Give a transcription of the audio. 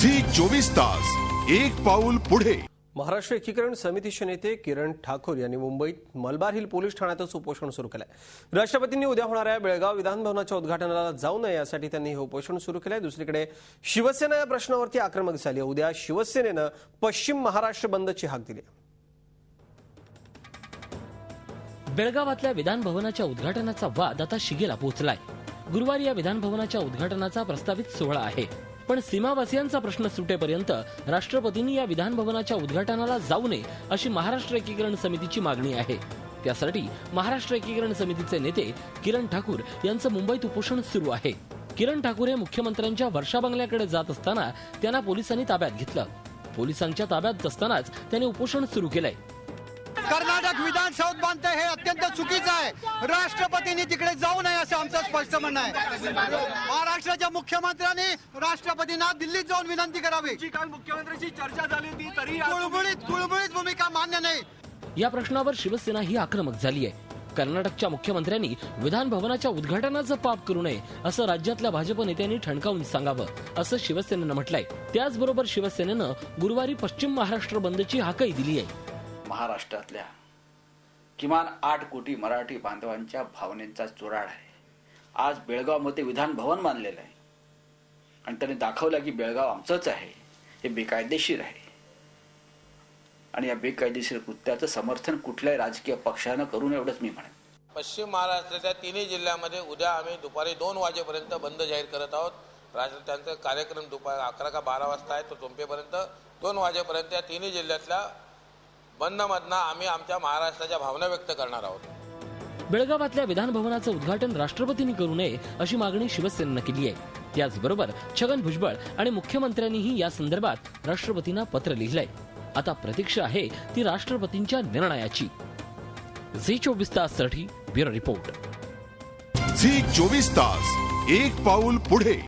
Zee 24 तास एक पाऊल पुढे। महाराष्ट्र एकीकरण समितीचे नेते किरण ठाकूर यांनी मुंबईत मलबार हिल पोलीस ठाण्यातच उपोषण सुरू केलंय। राष्ट्रपतींनी उद्या होणाऱ्या बेळगाव विधानभवनाच्या उद्घाटनाला जाऊ नये यासाठी त्यांनी हे उपोषण सुरू केलंय। दुसरीकडे शिवसेना या प्रश्नावरती आक्रमक झाली आहे। उद्या शिवसेनेनं पश्चिम महाराष्ट्र बंदची हाक दिली आहे। बेळगावातल्या विधानभवनाच्या उद्घाटनाचा वाद आता शिगेला पोहोचलाय। गुरुवारी या विधानभवनाच्या उद्घाटनाचा प्रस्तावित सोहळा आहे, पण सीमावासियांचा प्रश्न सुटेपर्यंत राष्ट्रपतींनी या विधानभवनाच्या उद्घाटनाला जाऊ नये अशी महाराष्ट्र एकीकरण समितीची मागणी आहे। त्यासाठी महाराष्ट्र एकीकरण समितीचे नेते किरण ठाकूर यांचं मुंबईत उपोषण सुरू आहे। किरण ठाकूर हे मुख्यमंत्र्यांच्या वर्षा बंगल्याकडे जात असताना त्यांना पोलिसांनी ताब्यात घेतलं। पोलिसांच्या ताब्यात असतानाच त्यांनी उपोषण सुरू केलंय। कर्नाटक विधानसभेत बांधते हे अत्यंत चुकीचं आहे। राष्ट्रपतींनी तिकडे जाऊ नये असं आमचं स्पष्ट म्हणणं आहे। महाराष्ट्राच्या मुख्यमंत्र्यांनी राष्ट्रपतींना दिल्लीत जाऊन विनंती करावी। काल मुख्यमंत्र्यांची चर्चा झाली होती तरी कुळबुळीत भूमिका मान्य नाही। या प्रश्नावर शिवसेना ही आक्रमक झाली आहे। कर्नाटकच्या मुख्यमंत्र्यांनी विधानभवनाच्या उद्घाटनाचं पाप करू नये असं राज्यातल्या भाजप नेत्यांनी ठणकावून सांगावं असं शिवसेनेनं म्हटलंय। त्याचबरोबर शिवसेनेनं गुरुवारी पश्चिम महाराष्ट्र बंदची हाकही दिली आहे। महाराष्ट्रातल्या किमान 8 कोटी मराठी बांधवांच्या भावनेचा चुराड आहे। आज बेळगावमध्ये विधान भवन बांधलेलं आहे आणि त्यांनी दाखवलं की बेळगाव आमचंच आहे, हे बेकायदेशीर आहे आणि या बेकायदेशीर कृत्याचं समर्थन कुठल्याही राजकीय पक्षानं करू नये एवढंच मी म्हणेन। पश्चिम महाराष्ट्राच्या तिन्ही जिल्ह्यामध्ये उद्या आम्ही दुपारी 2 वाजेपर्यंत बंद जाहीर करत आहोत। त्यांचा कार्यक्रम दुपारी 11 का 12 वाजता आहे, तो संपेपर्यंत 2 वाजेपर्यंत या तिन्ही जिल्ह्यातल्या बंदमधनं आम्ही आमच्या महाराष्ट्राच्या भावना व्यक्त करणार आहोत। बेळगावातल्या विधानभवनाचं उद्घाटन राष्ट्रपतींनी करू नये अशी मागणी शिवसेनेनं केली आहे। त्याचबरोबर छगन भुजबळ आणि मुख्यमंत्र्यांनीही या संदर्भात राष्ट्रपतींना पत्र लिहिलंय। आता प्रतीक्षा आहे ती राष्ट्रपतींच्या निर्णयाची। झी 24 ताससाठी ब्युरो रिपोर्ट। झी 24 तास एक पाऊल पुढे।